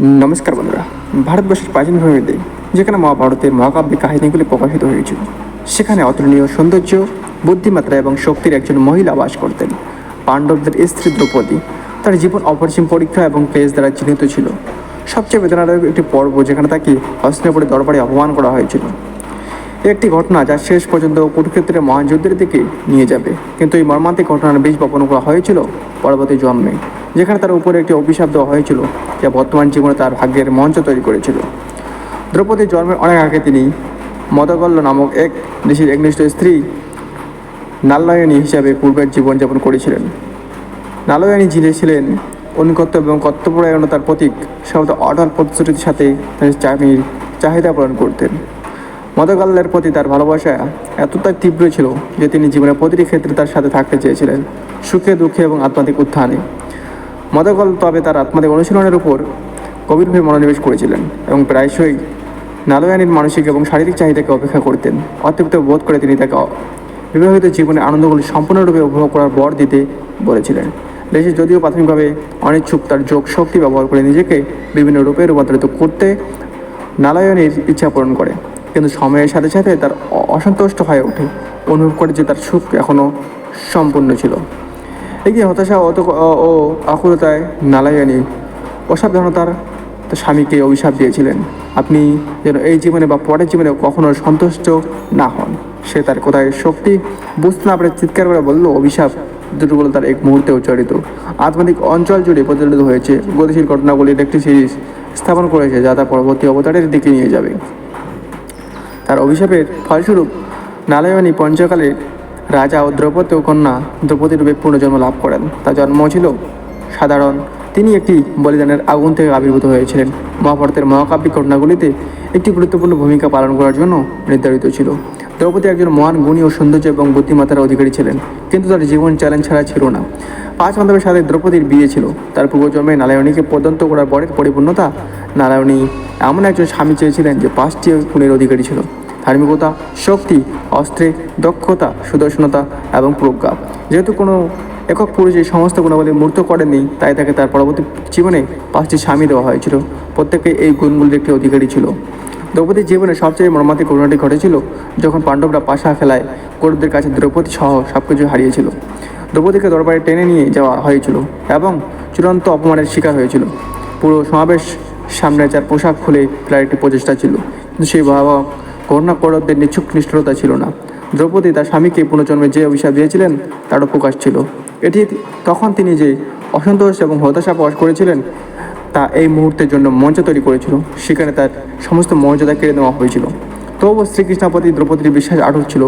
নমস্কার বন্ধুরা। ভারতবর্ষের প্রাচীন ভূমিতে যেখানে মহাভারতের মহাকাব্যিক কাহিনীগুলি প্রকাশিত হয়েছিল, সেখানে অতুলনীয় সৌন্দর্য, বুদ্ধিমাত্রা এবং শক্তির একজন মহিলা বাস করতেন। পাণ্ডবদের স্ত্রী দ্রৌপদী। তার জীবন অপরিসীম পরীক্ষা এবং ক্লেশ দ্বারা চিহ্নিত ছিল। সবচেয়ে বেদনাদায়ক একটি পর্ব যেখানে তাকে হস্তিনাপুরের দরবারে অপমান করা হয়েছিল। একটি ঘটনা যা শেষ পর্যন্ত কুরুক্ষেত্রের মহান যুদ্ধের দিকে নিয়ে যাবে। কিন্তু এই মর্মান্তিক ঘটনার বীজ বপন করা হয়েছিল পরবর্তী জন্মে, যেখানে তার উপরে একটি অভিশাপ দেওয়া হয়েছিল যা বর্তমান জীবনে তার ভাগ্যের মঞ্চ তৈরি করেছিল। দ্রৌপদীর জন্মের অনেক আগে তিনি মদগল্য নামক এক ঋষির একনিষ্ঠ স্ত্রী নারায়ণী হিসাবে পূর্বের জীবনযাপন করেছিলেন। নারায়ণী যিনি ছিলেন অনুগত্য এবং কর্তব্যপরায়ণতার প্রতীক, সর্বদা অটল প্রতিশ্রুতির সাথে তার স্বামীর চাহিদা পূরণ করতেন। মদগল্যের প্রতি তার ভালোবাসা এতটাই তীব্র ছিল যে তিনি জীবনের প্রতিটি ক্ষেত্রে তার সাথে থাকতে চেয়েছিলেন, সুখে দুঃখে এবং আত্মাত্মিক উত্থানে। মদগল তবে তার আত্মাত্মিক অনুশীলনের উপর গভীরভাবে মনোনিবেশ করেছিলেন এবং প্রায়শই নারায়ণীর মানসিক এবং শারীরিক চাহিদাকে অপেক্ষা করতেন। অতৃপ্ত বোধ করে তিনি তাকে বিবাহিত জীবনের আনন্দগুলি সম্পূর্ণরূপে উপভোগ করার বর দিতে বলেছিলেন। দেশে যদিও প্রাথমিকভাবে অনিচ্ছুক, তার যোগ শক্তি ব্যবহার করে নিজেকে বিভিন্ন রূপে রূপান্তরিত করতে নারায়ণীর ইচ্ছা পূরণ করে, কিন্তু সময়ের সাথে সাথে তার অসন্তুষ্ট হয়ে ওঠে, অনুভব করে যে তার সুখ এখনও সম্পূর্ণ ছিল। এই যে হতাশা ও আকুলতায় নারায়ণী অসাবধানতার স্বামীকে অভিশাপ দিয়েছিলেন, আপনি যেন এই জীবনে বা পরের জীবনে কখনো সন্তুষ্ট না হন। সে তার কোথায় শক্তি বুঝতে না পারে চিৎকার করে বলল, অভিশাপ দুর্বলতার এক মুহূর্তে উচ্চারিত আধ্যাত্মিক অঞ্চল জুড়ে প্রচলিত হয়েছে। গতিশীল ঘটনাগুলির একটি সিরিজ স্থাপন করেছে যা তার পরবর্তী অবতারের দিকে নিয়ে যাবে। তার অভিশাপের ফলস্বরূপ নারায়ণী পঞ্চকালের রাজা ও দ্রৌপদী কন্যা দ্রৌপদী রূপে পুনর্জন্ম লাভ করেন। তার জন্ম ছিল সাধারণ, তিনি একটি বলিদানের আগুন থেকে আবির্ভূত হয়েছিলেন। মহাভারতের মহাকাব্যিক ঘটনাগুলিতে একটি গুরুত্বপূর্ণ ভূমিকা পালন করার জন্য নির্ধারিত ছিল। দ্রৌপদী একজন মহান গুণী ও সৌন্দর্য এবং বুদ্ধিমত্তার অধিকারী ছিলেন, কিন্তু তার জীবন চ্যালেঞ্জ ছাড়া ছিল না। 5 বান্ধবের সাথে দ্রৌপদীর বিয়ে ছিল। তার পূর্বজন্মে নারায়ণীকে প্রদত্ত করার পরের পরিপূর্ণতা। নারায়ণী এমন একজন স্বামী চেয়েছিলেন যে 5টি গুণের অধিকারী ছিল: ধার্মিকতা, শক্তি, অস্ত্রে দক্ষতা, সুদর্শনতা এবং প্রজ্ঞা। যেহেতু কোনো একক পুরুষ এই সমস্ত গুণাবলী মূর্ত করেননি, তাই তাকে তার পরবর্তী জীবনে 5টি স্বামী দেওয়া হয়েছিল। প্রত্যেকে এই গুণগুলির একটি অধিকারী ছিল। দ্রৌপদীর জীবনে সবচেয়ে মর্মান্তিক ঘটনাটি ঘটেছিল যখন পাণ্ডবরা পাশা খেলায় কৌরবদের কাছে দ্রৌপদী সহ সব কিছু হারিয়েছিল। দ্রৌপদীকে দরবারে টেনে নিয়ে যাওয়া হয়েছিল এবং চূড়ান্ত অপমানের শিকার হয়েছিল। পুরো সমাবেশ সামনে যার পোশাক খুলে ফেলার একটি প্রচেষ্টা ছিল, কিন্তু সেই ভয়াবহ ঘটনা কৌরবদের নিছক নিষ্ঠুরতা ছিল না। দ্রৌপদী তার স্বামীকে পুনর্জন্মে যে অভিশাপ দিয়েছিলেন তারও প্রকাশ ছিল। এটি তখন তিনি যে অসন্তোষ এবং হতাশা প্রকাশ করেছিলেন তা এই মুহূর্তের জন্য মঞ্চ তৈরি করেছিল। সেখানে তার সমস্ত মর্যাদা কেড়ে নেওয়া হয়েছিল। তবুও শ্রীকৃষ্ণের প্রতি দ্রৌপদীর বিশ্বাস আটক ছিল।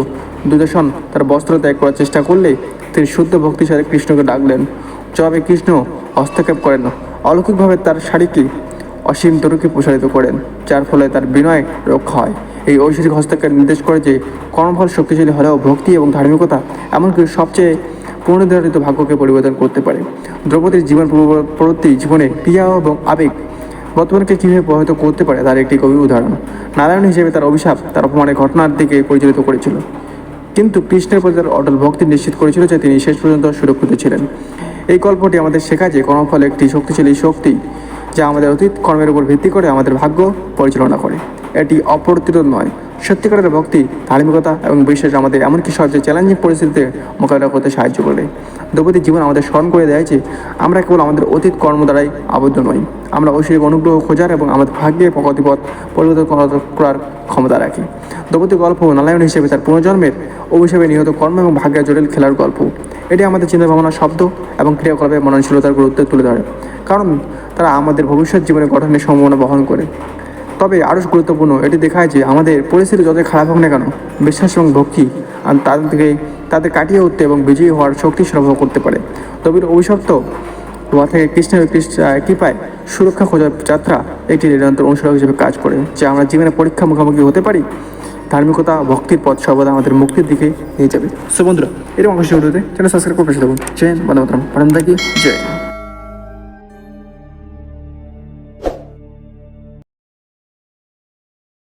দুর্যোধন তার বস্ত্র ত্যাগ করার চেষ্টা করলে তিনি শুদ্ধ ভক্তির সাথে কৃষ্ণকে ডাকলেন। জবাবে কৃষ্ণ হস্তক্ষেপ করেন, অলৌকিকভাবে তার শাড়িকে অসীম তরুকে প্রসারিত করেন, যার ফলে তার বিনয় রক্ষা হয়। এই ঐশ্বরিক হস্তক্ষেপ নির্দেশ করে যে কর্মফল শক্তিশালী হলেও ভক্তি এবং ধার্মিকতা এমনকি সবচেয়ে পুনর্নির্ধারিত ভাগ্যকে পরিবর্তন করতে পারে। দ্রৌপদীর জীবন পরবর্তী জীবনে ক্রিয়া এবং আবেগ বর্তমানকে কীভাবে প্রভাবিত করতে পারে তার একটি গভীর উদাহরণ। নারায়ণ হিসেবে তার অভিশাপ তার অপমানের ঘটনার দিকে পরিচালিত করেছিল, কিন্তু কৃষ্ণের প্রতি তার অটল ভক্তি নিশ্চিত করেছিল যে তিনি শেষ পর্যন্ত সুরক্ষিত ছিলেন। এই গল্পটি আমাদের শেখায় যে কর্মফল একটি শক্তিশালী শক্তি যা আমাদের অতীত কর্মের উপর ভিত্তি করে আমাদের ভাগ্য পরিচালনা করে। এটি অপ্রতিরোধ নয়। সত্যিকারের ভক্তি, ধার্মিকতা এবং বিশ্বাস আমাদের এমনকি সবচেয়ে চ্যালেঞ্জিং পরিস্থিতিতে মোকাবিলা করতে সাহায্য করে। দ্রৌপদীর জীবন আমাদের স্মরণ করে দেয় যে আমরা কেবল আমাদের অতীত কর্ম দ্বারাই আবদ্ধ নই, আমরা ঐশ্বরিক অনুগ্রহ খোঁজার এবং আমাদের ভাগ্যের গতিপথ পরিবর্তন করার ক্ষমতা রাখি। দ্রৌপদীর গল্প নারায়ণ হিসেবে তার পুনর্জন্মের অভিশাপে নিহত কর্ম এবং ভাগ্যের জটিল খেলার গল্প। এটি আমাদের চিন্তা ভাবনা, শব্দ এবং ক্রিয়াকলাপে মননশীলতার গুরুত্ব তুলে ধরে, কারণ তারা আমাদের ভবিষ্যৎ জীবনে গঠনের সম্ভাবনা বহন করে। তবে আরও গুরুত্বপূর্ণ, এটি দেখায় যে আমাদের পরিস্থিতি যতই খারাপ হোক না কেন, বিশ্বাস এবং ভক্তি তাদের কাটিয়ে উঠতে এবং বিজয়ী হওয়ার শক্তি সরবরাহ করতে পারে। তবে অভিশপ্ত হওয়া থেকে কৃষ্ণের কৃপায় সুরক্ষা খোঁজার যাত্রা একটি নিরন্তর অনুশীলন হিসেবে কাজ করে, যে আমরা জীবনে পরীক্ষা মুখোমুখি হতে পারি। ধার্মিকতা, ভক্তির পথ সর্বদা আমাদের মুক্তির দিকে নিয়ে যাবে। সো বন্ধুরা, এরকম অবশ্যই চ্যানেল সাবস্ক্রাইব করে পাশে থাকুন। জয় হিন্দ, বন্দে মাতরম, জয়।